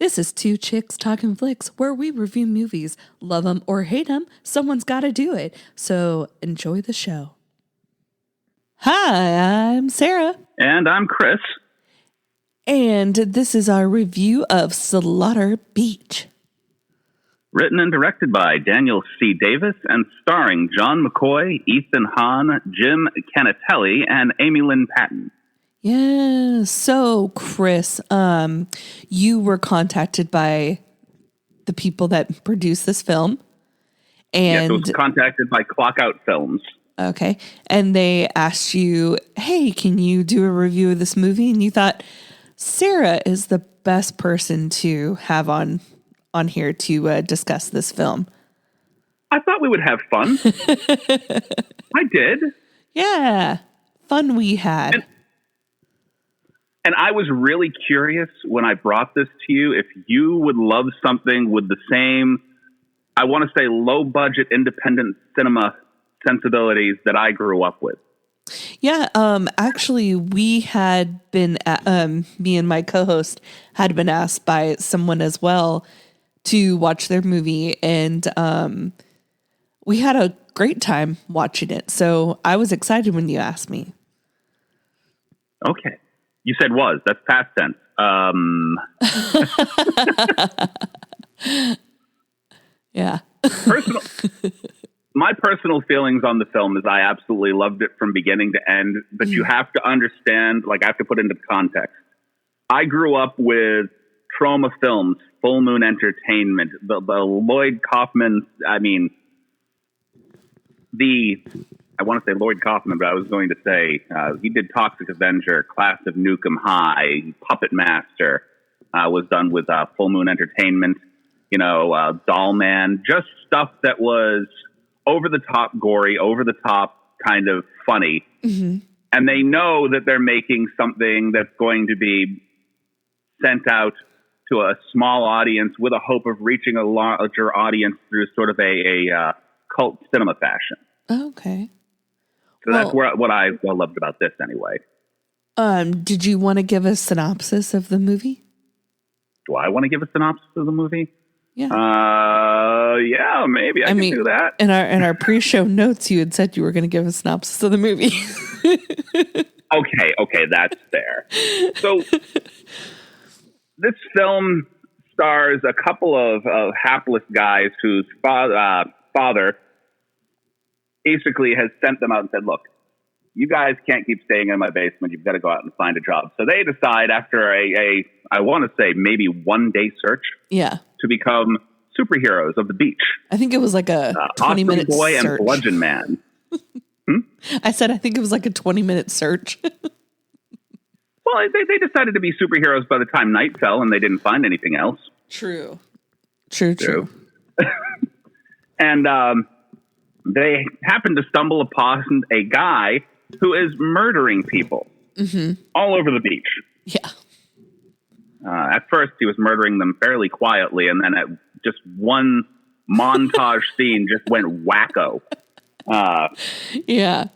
This is Two Chicks Talkin Flicks, where we review movies. Love them or hate them, someone's got to do it. So enjoy the show. Hi, I'm Sarah. And I'm Chris. And this is our review of Slaughter Beach. Written and directed by Daniel C. Davis and starring John McCoy, Ethan Hahn, Jim Canatelli, and Amy Lynn Patton. Yeah. So, Chris, you were contacted by the people that produced this film. And yes, it was contacted by Clockout Films. Okay. And they asked you, hey, can you do a review of this movie? And you thought Sarah is the best person to have on here to discuss this film. I thought we would have fun. I did. Yeah. Fun we had. And I was really curious when I brought this to you if you would love something with the same, I want to say, low-budget independent cinema sensibilities that I grew up with. Yeah, actually, we had been, me and my co-host had been asked by someone as well to watch their movie, and we had a great time watching it. So I was excited when you asked me. Okay. You said was. That's past tense. Yeah. My personal feelings on the film is I absolutely loved it from beginning to end, but you have to understand, like I have to put into context. I grew up with Trauma Films, Full Moon Entertainment, the Lloyd Kaufman, I want to say Lloyd Kaufman, but I was going to say he did Toxic Avenger, Class of Nukem High, Puppet Master, was done with Full Moon Entertainment, Doll Man, just stuff that was over the top gory, over the top kind of funny. Mm-hmm. And they know that they're making something that's going to be sent out to a small audience with a hope of reaching a larger audience through sort of a cult cinema fashion. Okay. So that's what I loved about this anyway. Did you want to give a synopsis of the movie? Do I want to give a synopsis of the movie? Yeah. Yeah, maybe I can do that. In our pre-show notes, you had said you were going to give a synopsis of the movie. Okay, that's fair. So this film stars a couple of hapless guys whose father basically has sent them out and said, look, you guys can't keep staying in my basement. You've got to go out and find a job. So they decide after I want to say maybe 1 day search to become superheroes of the beach. I think it was like a 20-minute Boy search. And Bludgeon Man. I said I think it was like a 20-minute search. Well, they decided to be superheroes by the time night fell and they didn't find anything else. True. And they happened to stumble upon a guy who is murdering people all over the beach. Yeah. At first, he was murdering them fairly quietly, and then at just one montage scene just went wacko. Yeah.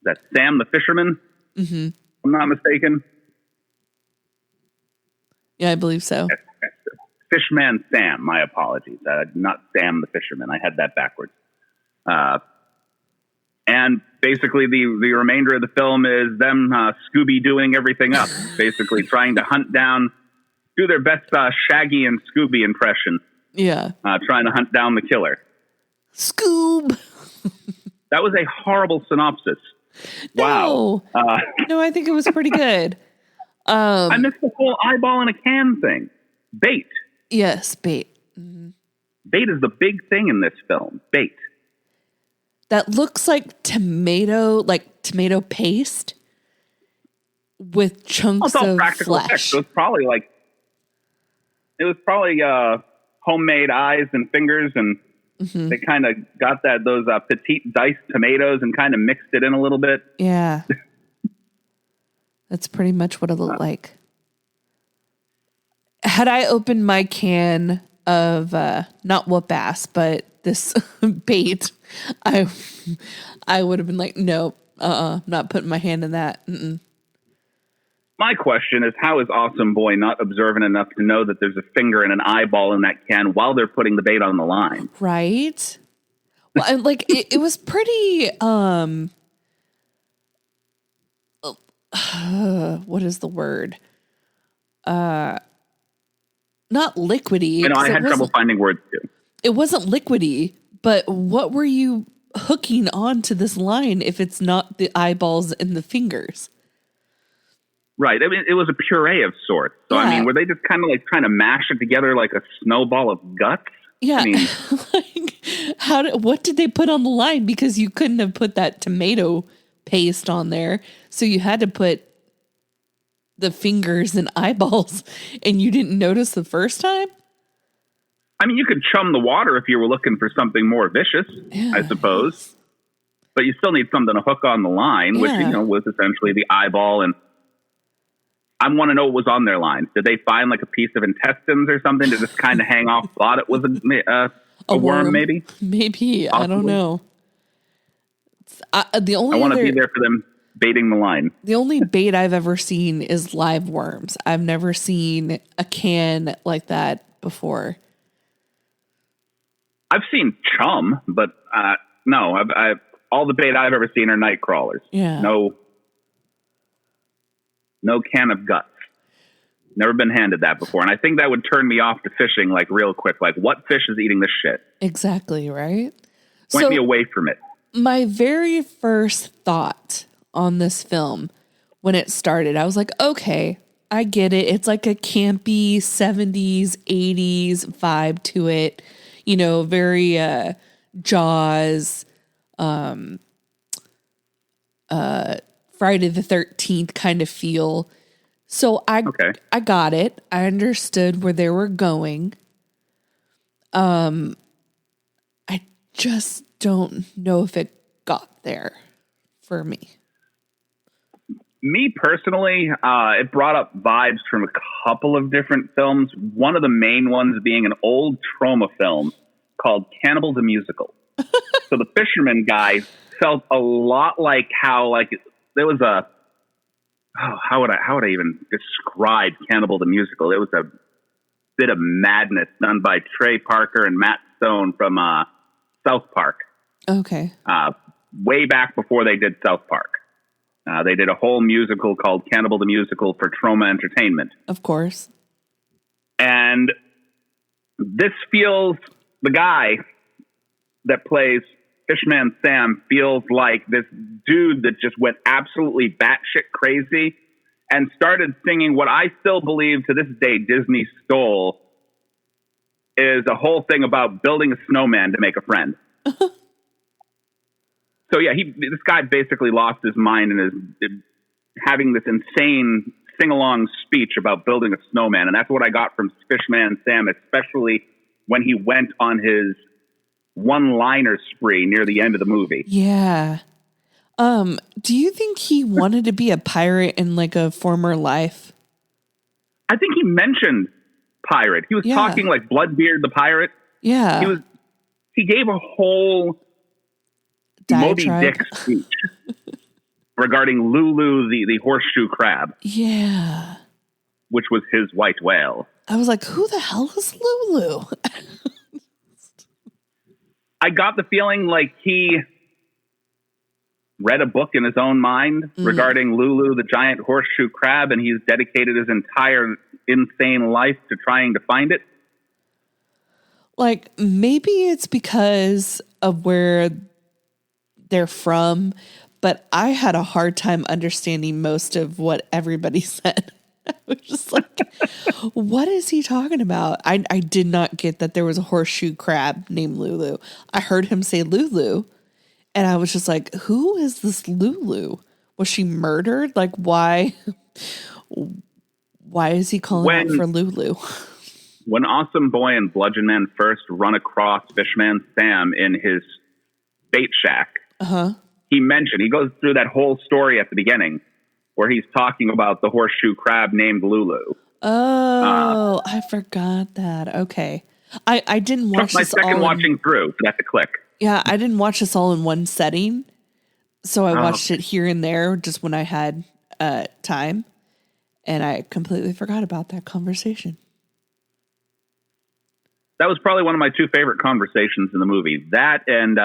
That's Sam the Fisherman, if I'm not mistaken. Yeah, I believe so. Fishman Sam, my apologies. Not Sam the Fisherman. I had that backwards. And basically the remainder of the film is them Scooby-Dooing everything up, basically trying to hunt down, do their best Shaggy and Scooby impression. Yeah. Trying to hunt down the killer. Scoob! That was a horrible synopsis. No. Wow. No, I think it was pretty good. I missed the whole eyeball in a can thing. Bait. Yes, bait. Mm-hmm. Bait is the big thing in this film. Bait. That looks like tomato paste with chunks of flesh. Effects. It was probably homemade eyes and fingers, and they kind of got those petite diced tomatoes and kind of mixed it in a little bit. Yeah, that's pretty much what it looked like. Had I opened my can of not whoop ass, but this bait, I would have been like, nope, not putting my hand in that. Mm-mm. My question is, how is Awesome Boy not observant enough to know that there's a finger and an eyeball in that can while they're putting the bait on the line? Right? Well, and like it was pretty what is the word? Not liquidy. I know I had trouble finding words too. It wasn't liquidy, but what were you hooking onto this line if it's not the eyeballs and the fingers? Right. I mean, it was a puree of sorts. So, Yeah. I mean, were they just kind of like trying to mash it together like a snowball of guts? Yeah. I mean, like, what did they put on the line? Because you couldn't have put that tomato paste on there. So you had to put the fingers and eyeballs, and you didn't notice the first time? I mean, you could chum the water if you were looking for something more vicious, Yeah. I suppose. But you still need something to hook on the line, which, was essentially the eyeball. And I want to know what was on their line. Did they find like a piece of intestines or something to just kind of hang off? Thought it was a worm, maybe? Maybe. Possibly. I don't know. I want to be there for them baiting the line. The only bait I've ever seen is live worms. I've never seen a can like that before. I've seen chum, but no, I've all the bait I've ever seen are night crawlers. Yeah. No can of guts. Never been handed that before. And I think that would turn me off to fishing like real quick. Like, what fish is eating this shit? Exactly, right? Point me away from it. My very first thought on this film when it started, I was like, okay, I get it. It's like a campy 70s, 80s vibe to it. You know, very Jaws, Friday the 13th kind of feel. So I got it. I understood where they were going. I just don't know if it got there for me. Me personally, it brought up vibes from a couple of different films. One of the main ones being an old trauma film called Cannibal the Musical. So the fisherman guy felt a lot like how there was how would I even describe Cannibal the Musical? It was a bit of madness done by Trey Parker and Matt Stone from South Park. Okay. Way back before they did South Park. They did a whole musical called Cannibal the Musical for Troma Entertainment. Of course. And this feels, the guy that plays Fishman Sam feels like this dude that just went absolutely batshit crazy and started singing what I still believe to this day Disney stole, is a whole thing about building a snowman to make a friend. So yeah, this guy basically lost his mind and is having this insane sing-along speech about building a snowman. And that's what I got from Fishman Sam, especially when he went on his one-liner spree near the end of the movie. Yeah. Do you think he wanted to be a pirate in like a former life? I think he mentioned pirate. He was talking like Bloodbeard the pirate. Yeah. He gave a whole Moby Dick speech regarding Lulu, the horseshoe crab. Yeah. Which was his white whale. I was like, who the hell is Lulu? I got the feeling like he read a book in his own mind regarding Lulu, the giant horseshoe crab, and he's dedicated his entire insane life to trying to find it. Like, maybe it's because of where they're from, but I had a hard time understanding most of what everybody said. I was just like, what is he talking about? I did not get that there was a horseshoe crab named Lulu. I heard him say Lulu, and I was just like, who is this Lulu? Was she murdered? Like, why is he calling out for Lulu? When Awesome Boy and Bludgeon Man first run across Fishman Sam in his bait shack, he goes through that whole story at the beginning where he's talking about the horseshoe crab named Lulu. Oh, I forgot that. Okay. I didn't watch my second watching through for that to click. Yeah, I didn't watch this all in one setting. So I watched it here and there just when I had time. And I completely forgot about that conversation. That was probably one of my two favorite conversations in the movie. That and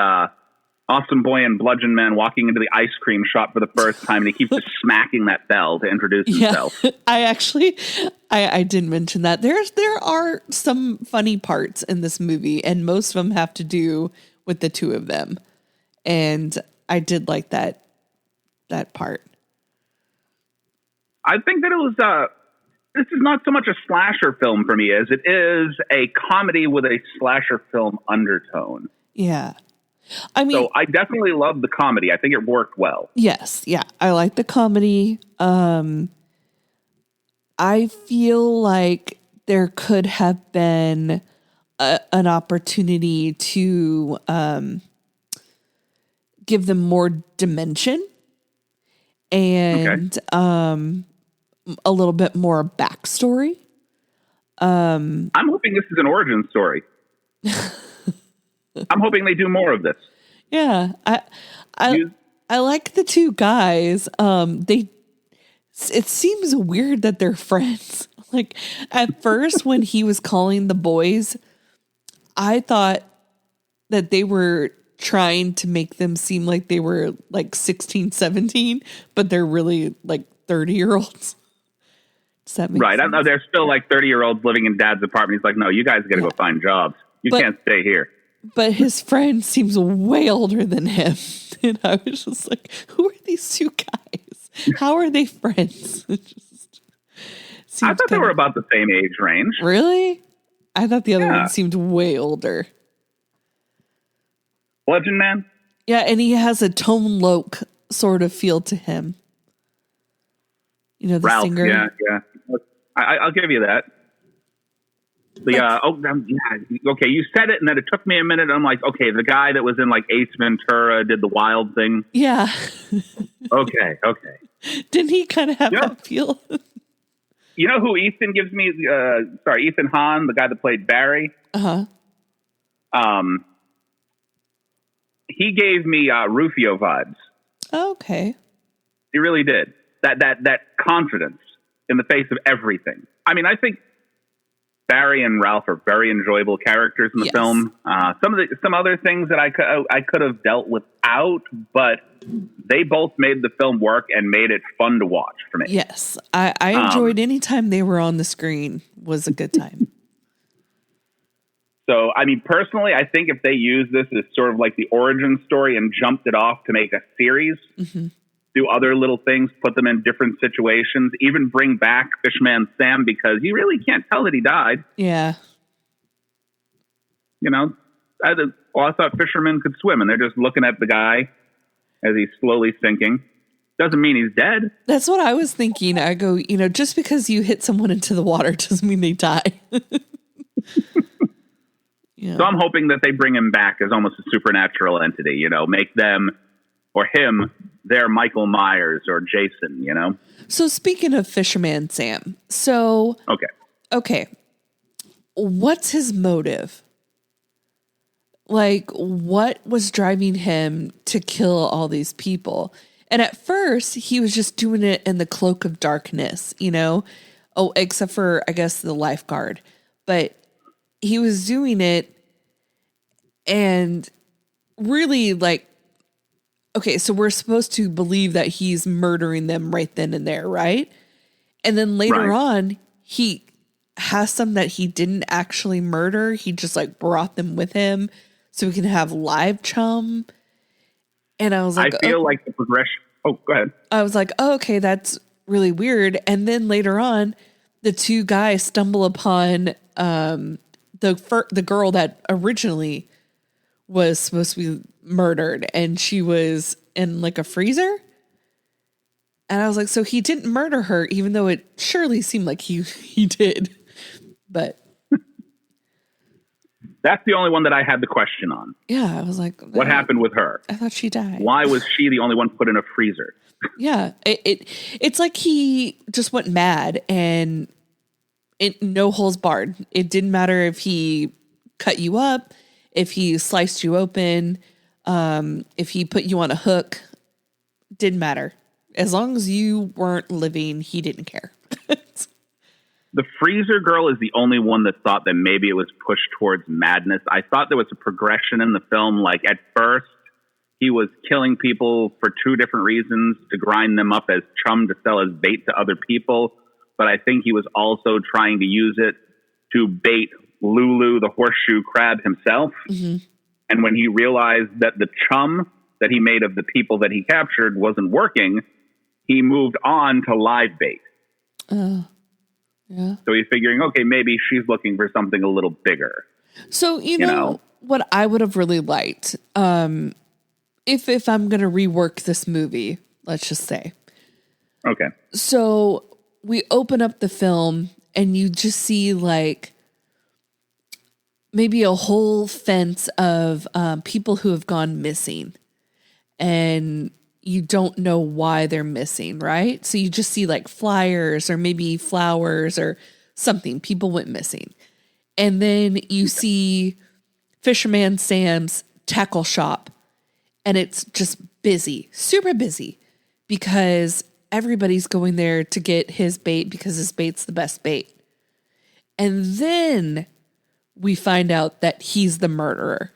Awesome Boy and Bludgeon Man walking into the ice cream shop for the first time, and he keeps just smacking that bell to introduce himself. I didn't mention that. There are some funny parts in this movie, and most of them have to do with the two of them. And I did like that part. I think that it was this is not so much a slasher film for me as it is a comedy with a slasher film undertone. Yeah. I mean, so I definitely love the comedy. I think it worked well. Yes. Yeah. I like the comedy. I feel like there could have been an opportunity to give them more dimension and a little bit more backstory. I'm hoping this is an origin story. I'm hoping they do more of this. Yeah, I like the two guys. It seems weird that they're friends. Like at first when he was calling the boys, I thought that they were trying to make them seem like they were like 16, 17, but they're really like 30-year-olds. Does that make right. sense? I know they're still like 30-year-olds living in dad's apartment. He's like, no, you guys got to go find jobs. You can't stay here. But his friend seems way older than him. And I was just like, who are these two guys? How are they friends? I thought they were about the same age range. Really? I thought the other one seemed way older. Bludgeon Man? Yeah, and he has a Tone Loc sort of feel to him. You know, the Ralph, singer. Yeah. I'll give you that. Okay, you said it, and then it took me a minute. I'm like, okay, the guy that was in like Ace Ventura did the wild thing. Yeah. Okay. Didn't he kind of have that feel? You know who Ethan gives me? Ethan Hahn, the guy that played Barry. He gave me Rufio vibes. Okay. He really did. That confidence in the face of everything. I mean, I think Barry and Ralph are very enjoyable characters in the film. Some other things that I could have dealt without, but they both made the film work and made it fun to watch for me. Yes, I enjoyed any time they were on the screen was a good time. So, I mean, personally, I think if they use this as sort of like the origin story and jumped it off to make a series, do other little things, put them in different situations, even bring back Fishman Sam because you really can't tell that he died. Yeah. You know, I thought fishermen could swim, and they're just looking at the guy as he's slowly sinking. Doesn't mean he's dead. That's what I was thinking. I go, just because you hit someone into the water doesn't mean they die. So I'm hoping that they bring him back as almost a supernatural entity, make them or him their Michael Myers or Jason, So speaking of Fisherman Sam, okay. What's his motive? Like, what was driving him to kill all these people? And at first, he was just doing it in the cloak of darkness, except for, I guess, the lifeguard. But he was doing it and really okay, so we're supposed to believe that he's murdering them right then and there, right? And then later on, he has some that he didn't actually murder. He just brought them with him so we can have live chum. And I was like, I feel like the progression. Oh, go ahead. I was like, oh, okay, that's really weird. And then later on, the two guys stumble upon the girl that originally was supposed to be murdered, and she was in a freezer. And I was like, so he didn't murder her, even though it surely seemed like he did. But that's the only one that I had the question on. Yeah, I was like, what happened with her? I thought she died. Why was she the only one put in a freezer? Yeah, it's like he just went mad and no holes barred. It didn't matter if he cut you up, if he sliced you open, if he put you on a hook, didn't matter. As long as you weren't living, he didn't care. The freezer girl is the only one that thought that maybe it was pushed towards madness. I thought there was a progression in the film. Like at first, he was killing people for two different reasons, to grind them up as chum to sell as bait to other people. But I think he was also trying to use it to bait Lulu, the horseshoe crab himself. Mm-hmm. And when he realized that the chum that he made of the people that he captured wasn't working, he moved on to live bait. Yeah. So he's figuring, okay, maybe she's looking for something a little bigger. So, you know what I would have really liked, if I'm going to rework this movie, let's just say. Okay. So we open up the film and you just see like maybe a whole fence of people who have gone missing, and you don't know why they're missing, right? So you just see like flyers or maybe flowers or something. People went missing. And then you see Fisherman Sam's tackle shop, and it's just busy, super busy, because everybody's going there to get his bait because his bait's the best bait. And then we find out that he's the murderer.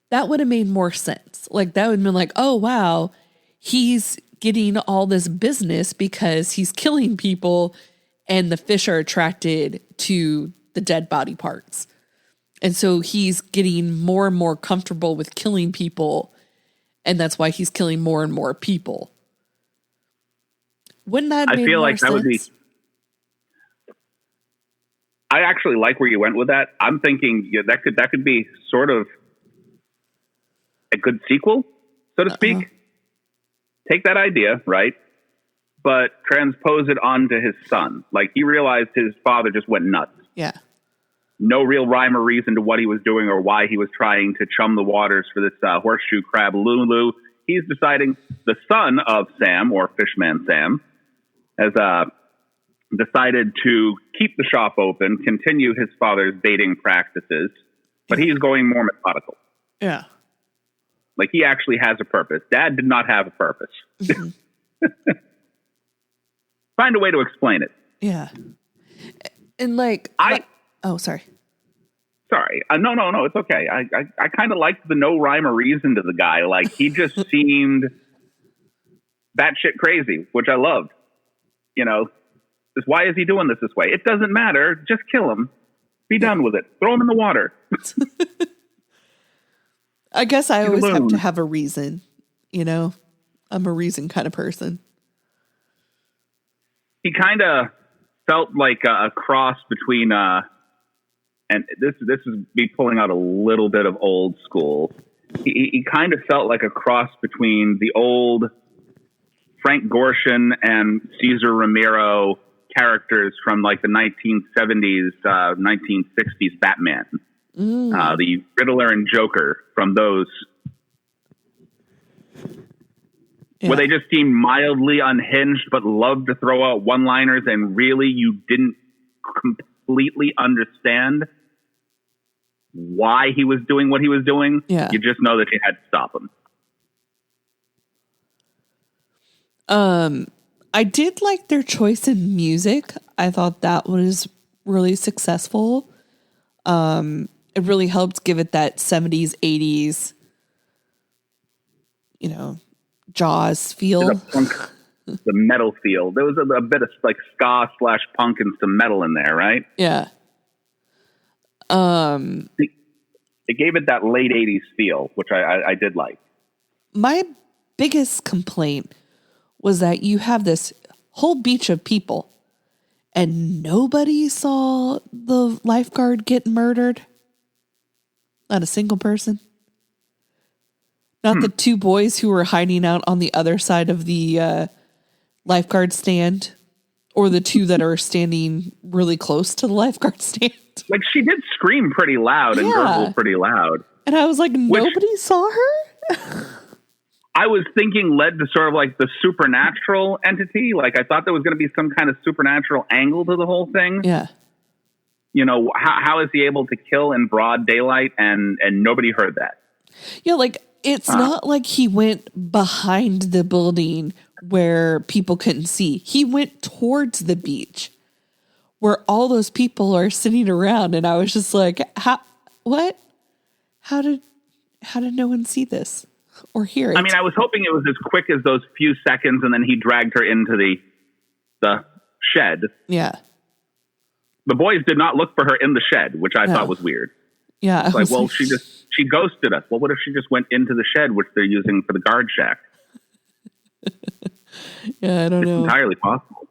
That would have made more sense. Like that would have been like, oh, wow, he's getting all this business because he's killing people and the fish are attracted to the dead body parts. And so he's getting more and more comfortable with killing people, and that's why he's killing more and more people. Wouldn't that make more sense? Would be. I actually like where you went with that. I'm thinking that could be sort of a good sequel, so to speak. Take that idea, right? But transpose it onto his son. Like he realized his father just went nuts. Yeah. No real rhyme or reason to what he was doing or why he was trying to chum the waters for this horseshoe crab Lulu. He's deciding the son of Sam, or Fishman Sam, has decided to keep the shop open, continue his father's baiting practices, but he's going more methodical. Yeah. Like he actually has a purpose. Dad did not have a purpose. Mm-hmm. Find a way to explain it. Yeah. And like, sorry. Sorry. No. It's okay. I kind of liked the no rhyme or reason to the guy. Like he just seemed batshit crazy, which I loved. You know, why is he doing this way? It doesn't matter. Just kill him. Be done with it. Throw him in the water. I guess I always have to have a reason, you know? I'm a reason kind of person. He kind of felt like a cross between, and this is me pulling out a little bit of old school. He kind of felt like a cross between the old Frank Gorshin and Cesar Romero characters from like the 1970s, 1960s Batman. The Riddler and Joker from those, where they just seemed mildly unhinged, but loved to throw out one-liners, and really you didn't completely understand why he was doing what he was doing. Yeah. You just know that you had to stop him. I did like their choice in music. I thought that was really successful. It really helped give it that 70s, 80s, you know, Jaws feel. The metal feel. There was a bit of like ska / punk and some metal in there, right? Yeah. It gave it that late 80s feel, which I did like. My biggest complaint was that you have this whole beach of people and nobody saw the lifeguard get murdered. Not a single person. Not the two boys who were hiding out on the other side of the lifeguard stand, or the two that are standing really close to the lifeguard stand. Like she did scream pretty loud and gurgle pretty loud. And I was like, nobody saw her? I was thinking led to sort of like the supernatural entity. Like I thought there was going to be some kind of supernatural angle to the whole thing. Yeah. You know, how is he able to kill in broad daylight and nobody heard that? Yeah, like it's not like he went behind the building where people couldn't see. He went towards the beach where all those people are sitting around. And I was just like, what? How did no one see this or hear it? I mean, I was hoping it was as quick as those few seconds, and then he dragged her into the shed. Yeah. The boys did not look for her in the shed, which I thought was weird. Yeah. Like, well, she ghosted us. Well, what if she just went into the shed, which they're using for the guard shack? Yeah, I don't know. It's entirely possible.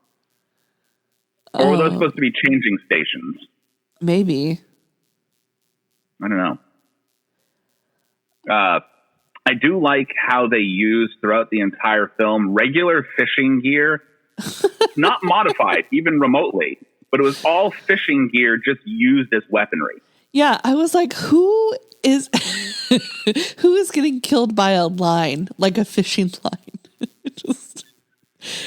Or were those supposed to be changing stations? Maybe. I don't know. I do like how they use throughout the entire film regular fishing gear, not modified even remotely, but it was all fishing gear just used as weaponry. Yeah, I was like, who is getting killed by a line, like a fishing line?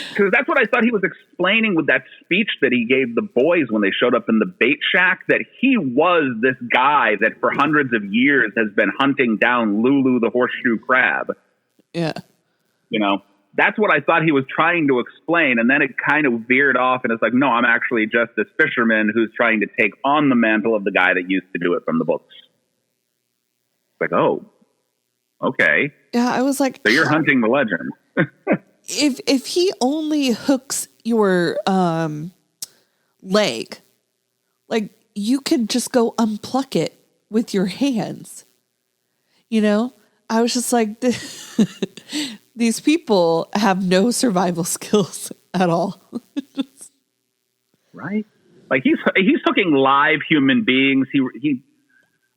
Because that's what I thought he was explaining with that speech that he gave the boys when they showed up in the bait shack, that he was this guy that for hundreds of years has been hunting down Lulu the horseshoe crab. Yeah. You know, that's what I thought he was trying to explain. And then it kind of veered off and it's like, no, I'm actually just this fisherman who's trying to take on the mantle of the guy that used to do it from the books. It's like, oh, okay. Yeah, I was like, so you're hunting the legend. If he only hooks your leg, like you could just go unpluck it with your hands. You know, I was just like, these people have no survival skills at all. Right? Like he's hooking live human beings.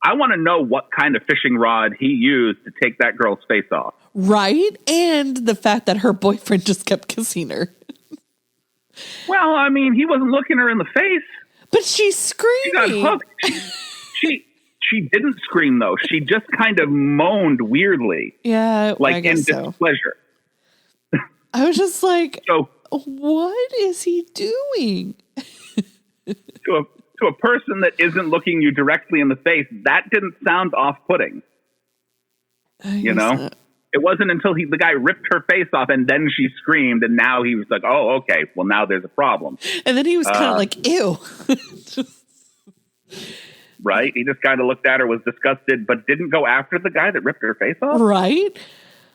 I want to know what kind of fishing rod he used to take that girl's face off. Right? And the fact that her boyfriend just kept kissing her. Well, I mean, he wasn't looking her in the face. But she's screaming. She got hooked. She didn't scream, though. She just kind of moaned weirdly. Yeah, like in displeasure. I was just like, so, what is he doing? To a person that isn't looking you directly in the face, that didn't sound off-putting. You know? So. It wasn't until the guy ripped her face off and then she screamed, and now he was like, oh, okay, well, now there's a problem. And then he was kind of like, ew. Right? He just kind of looked at her, was disgusted, but didn't go after the guy that ripped her face off? Right?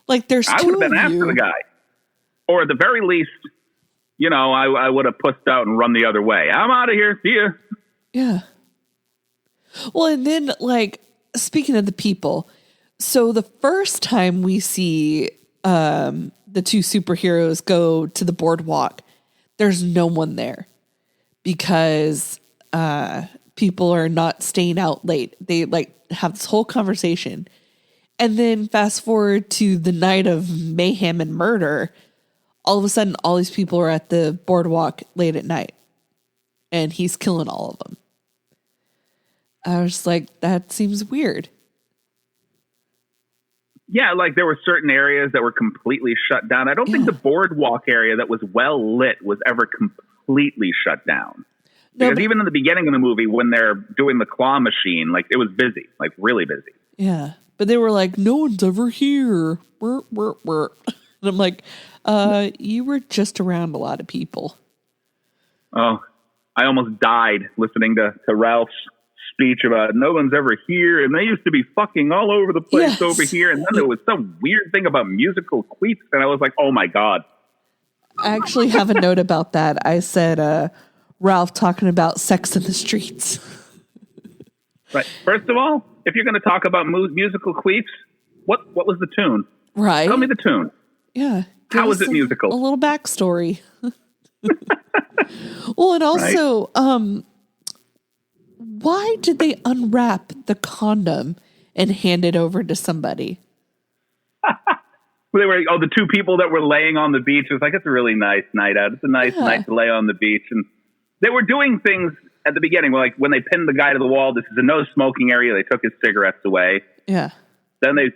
Like, there's I two would have been after the guy. Or at the very least, you know, I would have pussed out and run the other way. I'm out of here. See ya. Yeah. Well, and then, like, speaking of the people, so the first time we see the two superheroes go to the boardwalk, there's no one there because people are not staying out late. They like have this whole conversation. And then fast forward to the night of mayhem and murder, all of a sudden all these people are at the boardwalk late at night and he's killing all of them. I was like, that seems weird. Yeah, like there were certain areas that were completely shut down. I don't think the boardwalk area that was well lit was ever completely shut down. Because even in the beginning of the movie, when they're doing the claw machine, like it was busy, like really busy. Yeah, but they were like, no one's ever here. And I'm like, you were just around a lot of people. Oh, I almost died listening to Ralph's speech about no one's ever here, and they used to be fucking all over the place over here, and then there was some weird thing about musical queefs, and I was like, oh my God. I actually have a note about that. I said, Ralph talking about sex in the streets. Right. First of all, if you're going to talk about musical queefs, what was the tune? Right. Tell me the tune. Yeah. How was it musical? A little backstory. Well, and also, why did they unwrap the condom and hand it over to somebody? They were the two people that were laying on the beach. It was like, it's a really nice night out. It's a nice night to lay on the beach. And they were doing things at the beginning, like when they pinned the guy to the wall, this is a no smoking area. They took his cigarettes away. Yeah. Then they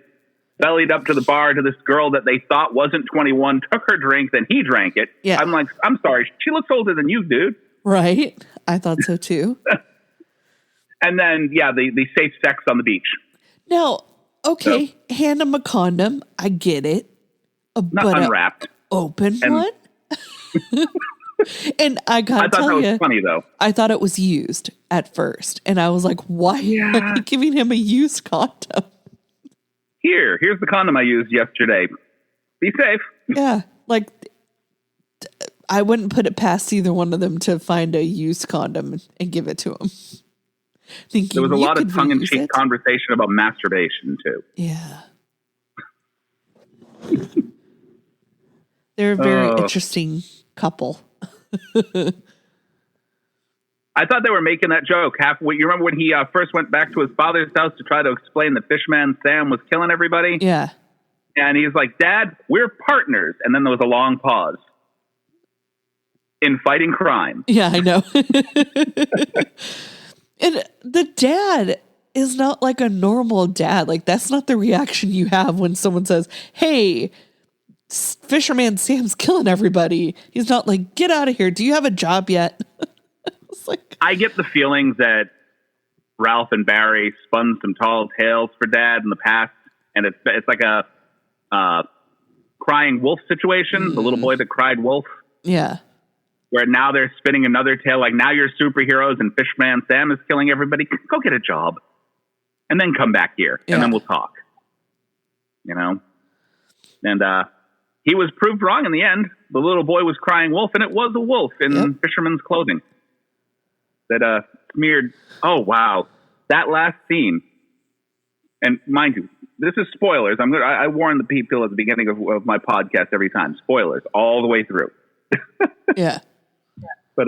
bellied up to the bar to this girl that they thought wasn't 21, took her drink, then he drank it. Yeah. I'm like, I'm sorry. She looks older than you, dude. Right. I thought so too. And then, the safe sex on the beach. Now, okay, hand him a condom. I get it. Not unwrapped. Open one? And I gotta thought that tell was you, funny though. I thought it was used at first, and I was like, "Why are you giving him a used condom?" Here's the condom I used yesterday. Be safe. Yeah, like I wouldn't put it past either one of them to find a used condom and give it to him. There was a lot of tongue-in-cheek conversation about masturbation too. Yeah. They're a very interesting couple. I thought they were making that joke. You remember when he first went back to his father's house to try to explain that Fishman Sam was killing everybody? Yeah. And he's like, Dad, we're partners. And then there was a long pause. In fighting crime. Yeah, I know. And the dad is not like a normal dad. Like, that's not the reaction you have when someone says, hey, Fisherman Sam's killing everybody. He's not like, get out of here. Do you have a job yet? It's like, I get the feeling that Ralph and Barry spun some tall tales for Dad in the past. And it's like a crying wolf situation. The little boy that cried wolf. Yeah. Where now they're spinning another tale, like now you're superheroes and Fishman Sam is killing everybody. Go get a job. And then come back here. And then we'll talk. You know? And he was proved wrong in the end. The little boy was crying wolf, and it was a wolf in fisherman's clothing. That smeared. Oh, wow. That last scene. And mind you, this is spoilers. I warn the people at the beginning of my podcast every time. Spoilers all the way through. Yeah. But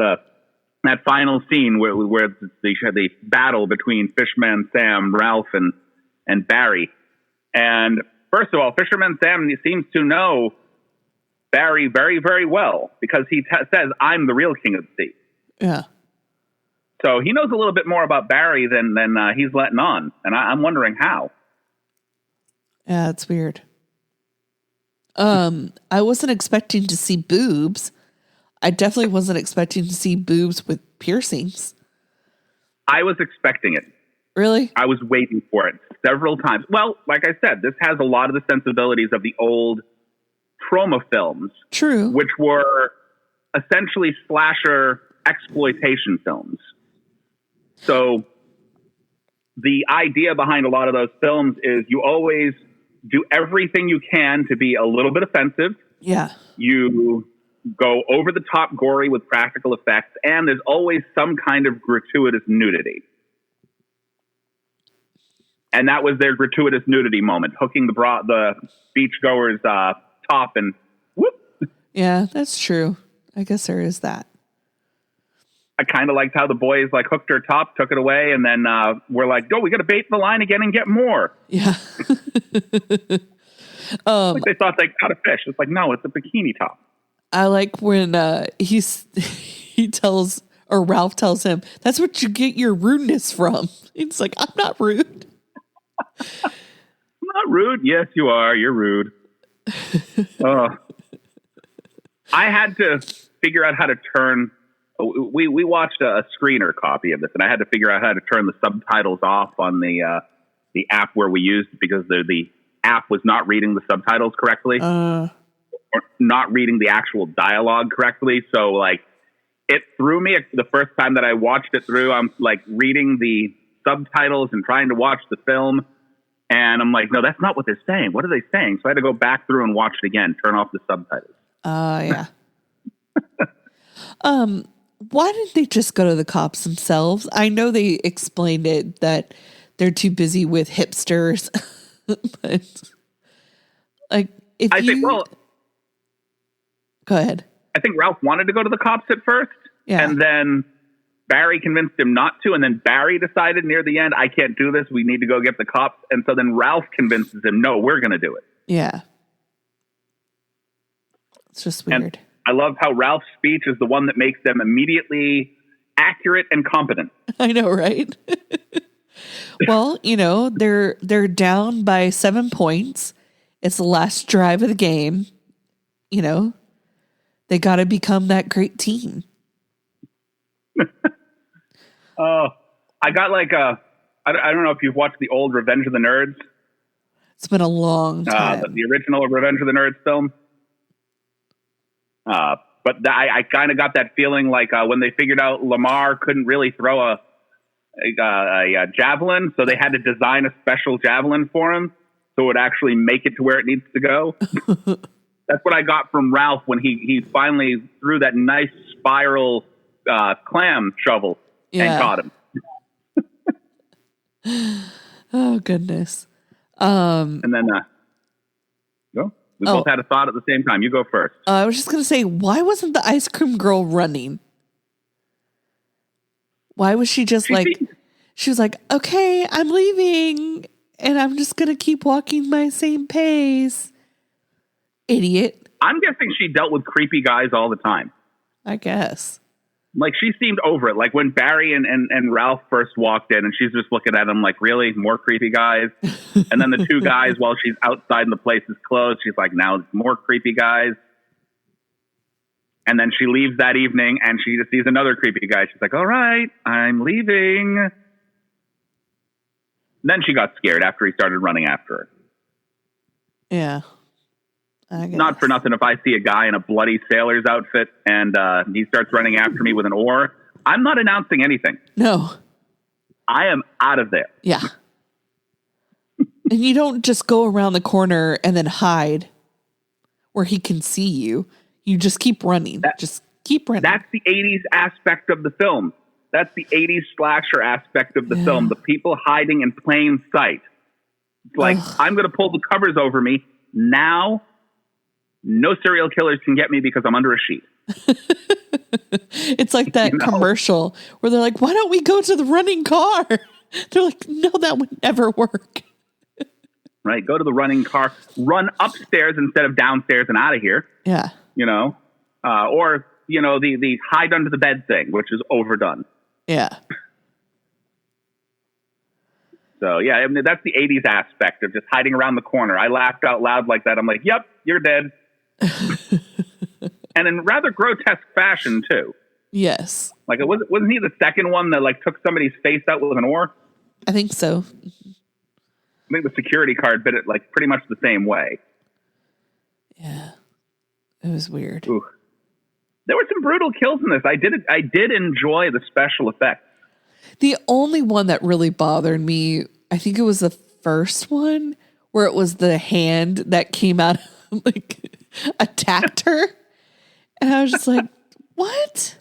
that final scene where the battle between Fishman Sam, Ralph, and Barry. And first of all, Fisherman Sam seems to know Barry very, very well because he says, I'm the real king of the sea. Yeah. So he knows a little bit more about Barry than he's letting on. And I'm wondering how. Yeah, it's weird. I wasn't expecting to see boobs. I definitely wasn't expecting to see boobs with piercings. I was expecting it. Really? I was waiting for it several times. Well, like I said, this has a lot of the sensibilities of the old trauma films. True. Which were essentially slasher exploitation films. So the idea behind a lot of those films is you always do everything you can to be a little bit offensive. Yeah. You go over the top gory with practical effects, and there's always some kind of gratuitous nudity. And that was their gratuitous nudity moment, hooking the beachgoer's top and whoop. Yeah, that's true. I guess there is that. I kind of liked how the boys hooked her top, took it away, and then we're like, "Oh, we got to bait the line again and get more." Yeah. They thought they caught a fish. It's like, no, it's a bikini top. I like when he tells, or Ralph tells him, that's what you get your rudeness from. He's like, I'm not rude. I'm not rude. Yes, you are. You're rude. I had to figure out how to turn. We watched a screener copy of this, and I had to figure out how to turn the subtitles off on the app where we used it because the app was not reading the subtitles correctly. Or not reading the actual dialogue correctly. So it threw me the first time that I watched it through. I'm reading the subtitles and trying to watch the film. And I'm like, no, that's not what they're saying. What are they saying? So I had to go back through and watch it again, turn off the subtitles. Yeah. Why didn't they just go to the cops themselves? I know they explained it that they're too busy with hipsters. But go ahead. I think Ralph wanted to go to the cops at first. Yeah. And then Barry convinced him not to. And then Barry decided near the end, I can't do this. We need to go get the cops. And so then Ralph convinces him, no, we're going to do it. Yeah. It's just weird. And I love how Ralph's speech is the one that makes them immediately accurate and competent. I know, right? Well, they're down by 7 points. It's the last drive of the game. They got to become that great team. I got I don't know if you've watched the old Revenge of the Nerds. It's been a long time. The original Revenge of the Nerds film. But I kind of got that feeling like when they figured out Lamar couldn't really throw a javelin, so they had to design a special javelin for him so it would actually make it to where it needs to go. That's what I got from Ralph when he finally threw that nice spiral clam shovel and caught him. Oh, goodness. And then go. We both had a thought at the same time. You go first. I was just going to say, why wasn't the ice cream girl running? Why was she just she was like, okay, I'm leaving and I'm just going to keep walking my same pace. Idiot. I'm guessing she dealt with creepy guys all the time. I guess. Like, she seemed over it. Like, when Barry and Ralph first walked in and she's just looking at him like, really? More creepy guys? And then the two guys, while she's outside and the place is closed, she's like, now more creepy guys. And then she leaves that evening and she just sees another creepy guy. She's like, all right, I'm leaving. Then she got scared after he started running after her. Yeah. I guess. Not for nothing, if I see a guy in a bloody sailor's outfit and he starts running after me with an oar, I'm not announcing anything. No. I am out of there. Yeah. And you don't just go around the corner and then hide where he can see you. You just keep running. Just keep running. That's the 80s aspect of the film. That's the 80s slasher aspect of the film. The people hiding in plain sight. It's like, I'm going to pull the covers over me. Now, no serial killers can get me because I'm under a sheet. It's like that commercial where they're like, why don't we go to the running car? They're like, no, that would never work. Right? Go to the running car. Run upstairs instead of downstairs and out of here. Yeah. You know? Or, you know, the hide under the bed thing, which is overdone. Yeah. So, yeah, I mean, that's the 80s aspect of just hiding around the corner. I laughed out loud like that. I'm like, yep, you're dead. And in rather grotesque fashion, too. Yes. Like, wasn't he the second one that, like, took somebody's face out with an oar? I think so. I think the security guard bit it, like, pretty much the same way. Yeah. It was weird. Ooh. There were some brutal kills in this. I did enjoy the special effects. The only one that really bothered me, I think it was the first one where it was the hand that came out, like, attacked her. And I was just like, what?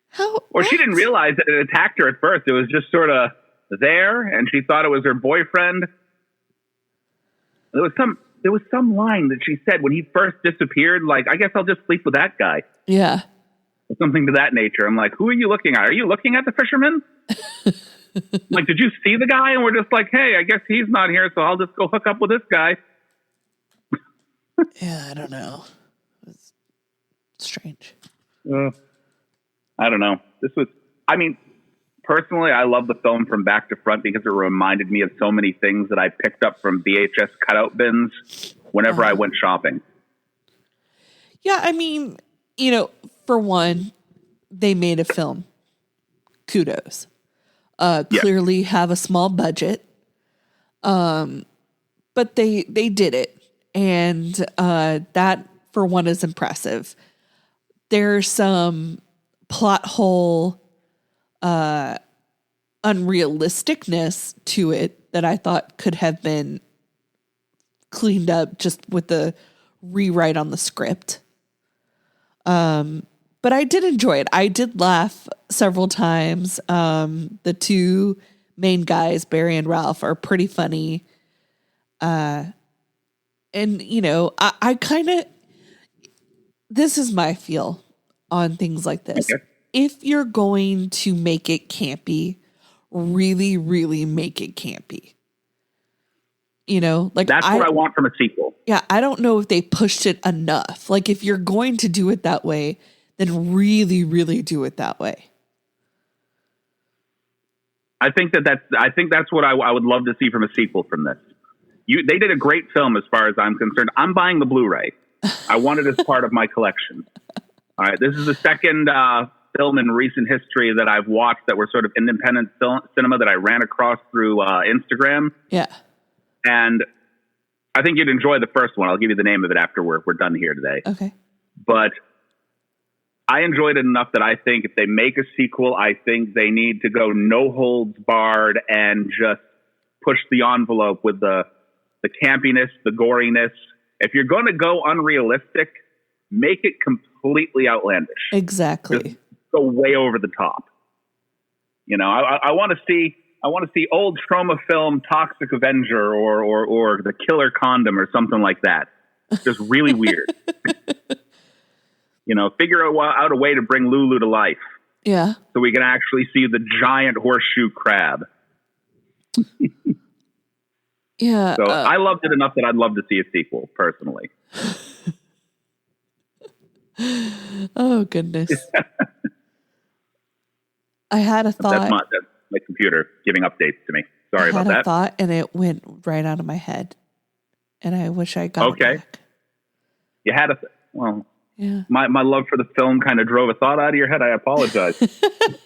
How? Or she didn't realize that it attacked her at first. It was just sort of there, and she thought it was her boyfriend. There was some line that she said when he first disappeared, like, I guess I'll just sleep with that guy. Yeah. Something to that nature. I'm like, who are you looking at? Are you looking at the fisherman? Like, did you see the guy? And we're just like, hey, I guess he's not here, so I'll just go hook up with this guy. Yeah, I don't know. It's strange. I don't know. Personally, I love the film from back to front because it reminded me of so many things that I picked up from VHS cutout bins whenever I went shopping. Yeah, I mean, you know, for one, they made a film. Kudos. Clearly have a small budget. But they did it. And that, for one, is impressive. There's some plot hole unrealisticness to it that I thought could have been cleaned up just with the rewrite on the script. But I did enjoy it. I did laugh several times. The two main guys, Barry and Ralph, are pretty funny. And, you know, I kind of, this is my feel on things like this. Okay. If you're going to make it campy, really, really make it campy. You know, like that's what I want from a sequel. Yeah, I don't know if they pushed it enough. Like, if you're going to do it that way, then really, really do it that way. I think that's what I would love to see from a sequel from this. They did a great film as far as I'm concerned. I'm buying the Blu-ray. I want it as part of my collection. All right, this is the second film in recent history that I've watched that were sort of independent cinema that I ran across through Instagram. Yeah. And I think you'd enjoy the first one. I'll give you the name of it after we're done here today. Okay. but I enjoyed it enough that I think if they make a sequel, I think they need to go no holds barred and just push the envelope with the campiness, the goriness. If you're going to go unrealistic, make it completely outlandish. Exactly. Just go way over the top. You know, I want to see old trauma film Toxic Avenger or The Killer Condom or something like that. Just really weird. You know, figure out a way to bring Lulu to life. Yeah. So we can actually see the giant horseshoe crab. Yeah. So I loved it enough that I'd love to see a sequel, personally. Oh, goodness. I had a thought. That's my computer giving updates to me. Sorry about that. I had a thought, and it went right out of my head. And I wish I got it back. You had well... Yeah. My love for the film kind of drove a thought out of your head. I apologize. It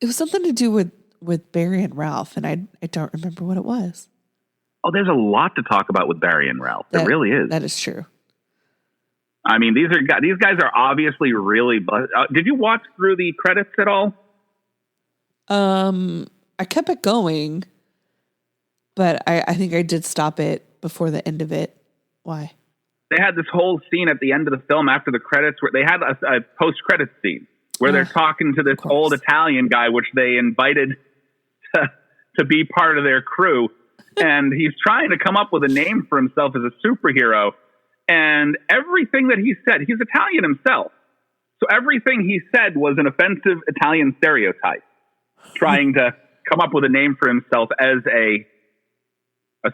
was something to do with Barry and Ralph, and I don't remember what it was. Oh, there's a lot to talk about with Barry and Ralph. There really is. That is true. I mean, these guys are obviously really. Did you watch through the credits at all? I kept it going, but I think I did stop it before the end of it. Why? They had this whole scene at the end of the film after the credits where they had a post-credits scene where they're talking to this old Italian guy, which they invited to be part of their crew. And he's trying to come up with a name for himself as a superhero. And everything that he said, he's Italian himself. So everything he said was an offensive Italian stereotype, trying to come up with a name for himself as a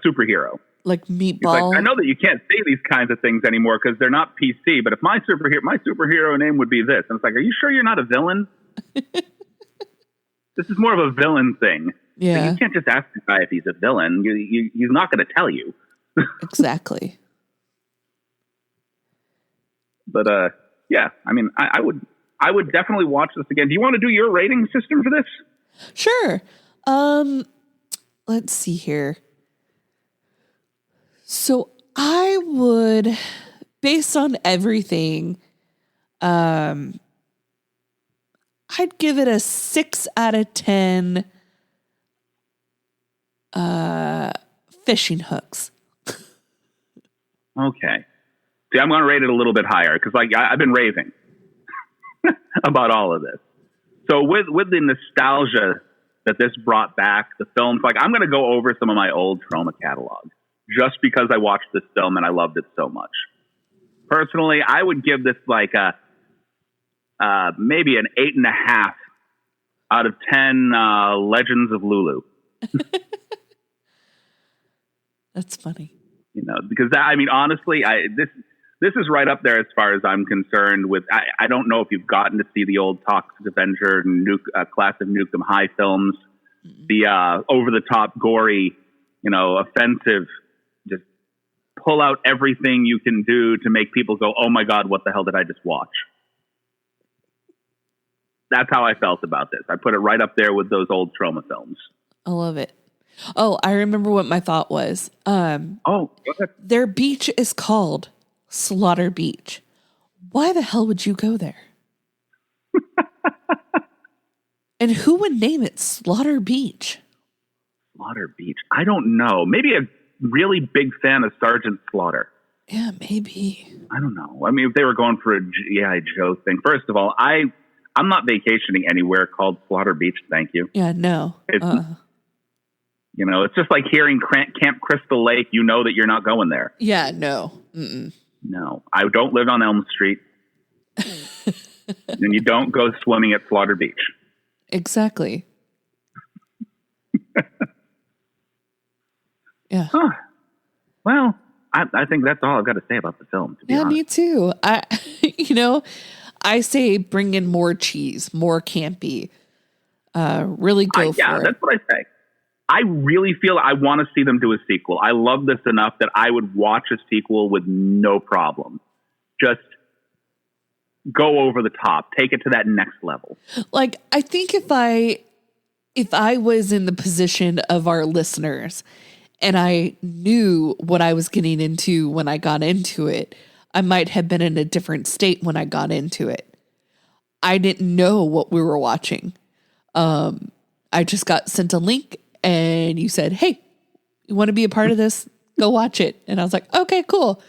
superhero. Like Meatball. Like, I know that you can't say these kinds of things anymore because they're not PC, but if my superhero name would be this. And it's like, are you sure you're not a villain? This is more of a villain thing. Yeah. Like, you can't just ask the guy if he's a villain. He's not going to tell you. Exactly. But yeah, I mean, I would definitely watch this again. Do you want to do your rating system for this? Sure. Let's see here. So I would, based on everything, I'd give it a 6 out of 10 fishing hooks. Okay. See, I'm going to rate it a little bit higher because I've been raving about all of this. So with the nostalgia that this brought back, the films, I'm going to go over some of my old Trauma catalog. Just because I watched this film and I loved it so much. Personally, I would give this maybe an 8.5 out of 10 Legends of Lulu. That's funny. You know, because honestly, this is right up there as far as I'm concerned. With I don't know if you've gotten to see the old Toxic Avenger and Class of Nukem High films, the over the top, gory, offensive. Just pull out everything you can do to make people go, oh my God, what the hell did I just watch? That's how I felt about this. I put it right up there with those old Trauma films. I love it. Oh, I remember what my thought was. Go ahead. Their beach is called Slaughter Beach. Why the hell would you go there? And who would name it Slaughter Beach? Slaughter Beach. I don't know. Maybe a really big fan of Sergeant Slaughter. Yeah, maybe. I don't know. I mean, if they were going for a G.I. Joe thing, first of all, I'm not vacationing anywhere called Slaughter Beach. Thank you. Yeah, no. It's just like hearing Camp Crystal Lake. You know that you're not going there. Yeah, no. Mm-mm. No, I don't live on Elm Street. And you don't go swimming at Slaughter Beach. Exactly. Yeah. Huh. Well, I think that's all I've got to say about the film. To be honest. Me too. I say bring in more cheese, more campy. Really go for it. Yeah, that's what I say. I really feel I want to see them do a sequel. I love this enough that I would watch a sequel with no problem. Just go over the top, take it to that next level. I think if I was in the position of our listeners and I knew what I was getting into when I got into it, I might have been in a different state when I got into it. I didn't know what we were watching. I just got sent a link and you said, hey, you want to be a part of this? Go watch it. And I was like, okay, cool.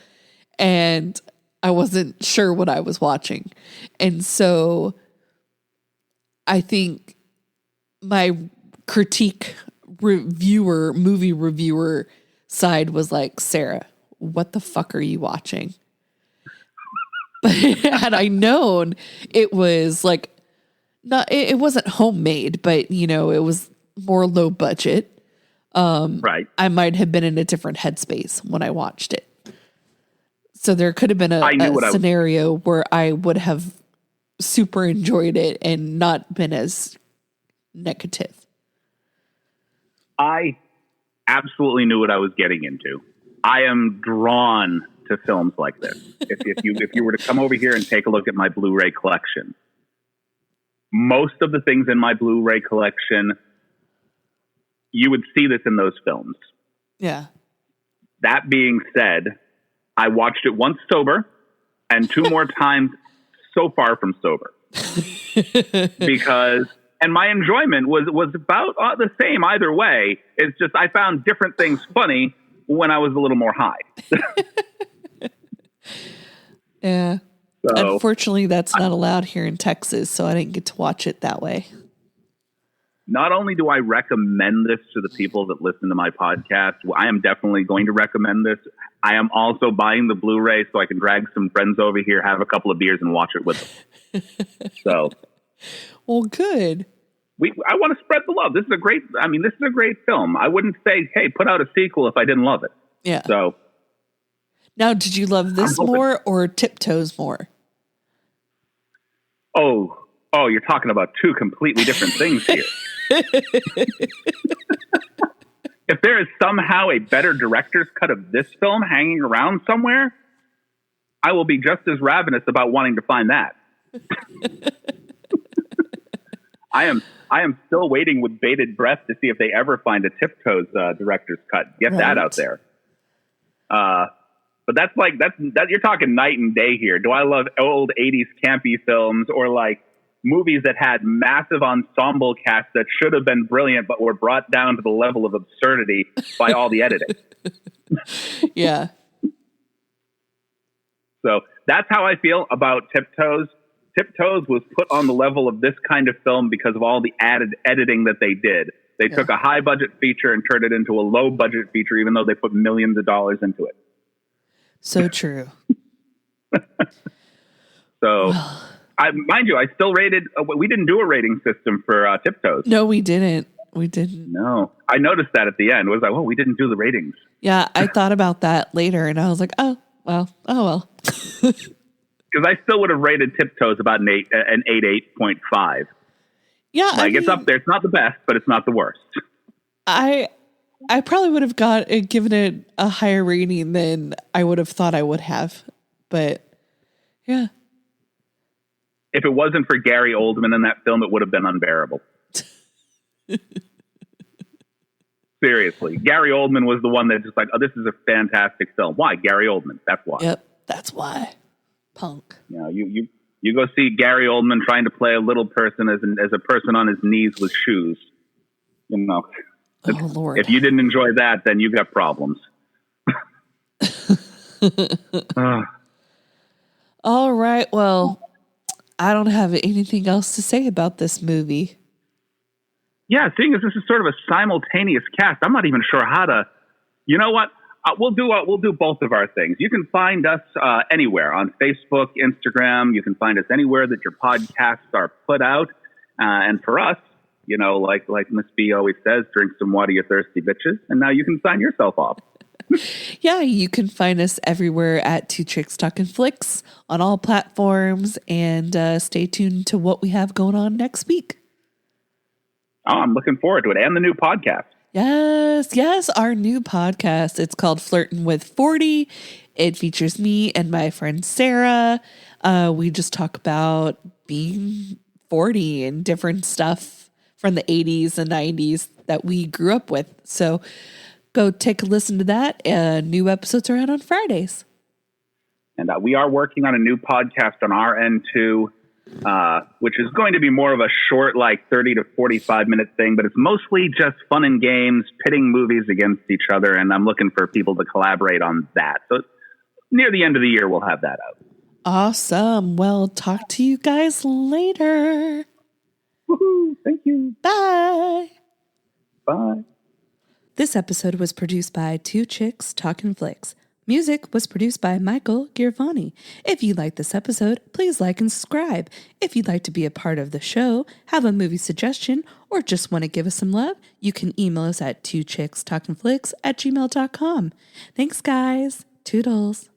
And I wasn't sure what I was watching. And so I think my movie reviewer side was like, Sarah, what the fuck are you watching? But had I known it was like, it wasn't homemade, but it was more low budget. Right. I might have been in a different headspace when I watched it. So there could have been a scenario where I would have super enjoyed it and not been as negative. I absolutely knew what I was getting into. I am drawn to films like this. If you were to come over here and take a look at my Blu-ray collection, most of the things in my Blu-ray collection, you would see this in those films. Yeah. That being said, I watched it once sober and 2 more times so far from sober. And my enjoyment was about the same either way. It's just I found different things funny when I was a little more high. Yeah. So, unfortunately, that's not allowed here in Texas, so I didn't get to watch it that way. Not only do I recommend this to the people that listen to my podcast, I am definitely going to recommend this. I am also buying the Blu-ray so I can drag some friends over here, have a couple of beers, and watch it with them. So, well, good. I want to spread the love. This is a great film. I wouldn't say, hey, put out a sequel if I didn't love it. Yeah. So, now, did you love this more or Tiptoes more? Oh, you're talking about 2 completely different things here. If there is somehow a better director's cut of this film hanging around somewhere, I will be just as ravenous about wanting to find that. I am still waiting with bated breath to see if they ever find a Tiptoes director's cut. Get that out there. But that's you're talking night and day here. Do I love old 80s campy films or like movies that had massive ensemble casts that should have been brilliant but were brought down to the level of absurdity by all the editing? Yeah. So that's how I feel about Tiptoes. Tiptoes was put on the level of this kind of film because of all the added editing that they did. They took a high budget feature and turned it into a low budget feature, even though they put millions of dollars into it. So true. So, mind you, I still rated. We didn't do a rating system for Tiptoes. No, we didn't. No, I noticed that at the end. It was like, we didn't do the ratings. Yeah, I thought about that later, and I was like, oh well. Because I still would have rated Tiptoes about an 8.5. Yeah, it's up there. It's not the best, but it's not the worst. I probably would have given it a higher rating than I would have thought I would have, but yeah. If it wasn't for Gary Oldman in that film, it would have been unbearable. Seriously, Gary Oldman was the one that just like, this is a fantastic film. Why? Gary Oldman. That's why. Yep, that's why. Punk. You go see Gary Oldman trying to play a little person as a person on his knees with shoes. Oh, Lord. If you didn't enjoy that, then you got problems. All right. Well, I don't have anything else to say about this movie. Yeah, seeing as this is sort of a simultaneous cast, I'm not even sure how to. You know what? We'll do both of our things. You can find us anywhere on Facebook, Instagram. You can find us anywhere that your podcasts are put out. And for us, like Miss B always says, drink some water, you thirsty bitches. And now you can sign yourself off. Yeah, you can find us everywhere at Two Chicks Talkin Flicks on all platforms. And stay tuned to what we have going on next week. Oh, I'm looking forward to it. And the new podcast. Yes, our new podcast. It's called Flirtin' with 40. It features me and my friend Sarah. We just talk about being 40 and different stuff from the 80s and 90s that we grew up with. So go take a listen to that. New episodes are out on Fridays. And we are working on a new podcast on our end too, which is going to be more of a short, like 30 to 45-minute thing, but it's mostly just fun and games, pitting movies against each other, and I'm looking for people to collaborate on that. So near the end of the year, we'll have that out. Awesome. Well, talk to you guys later. Woohoo! Thank you. Bye. Bye. This episode was produced by Two Chicks Talkin Flicks. Music was produced by Michael Giovanni. If you like this episode, please like and subscribe. If you'd like to be a part of the show, have a movie suggestion, or just want to give us some love, you can email us at twochickstalkinflicks@gmail.com. Thanks, guys. Toodles.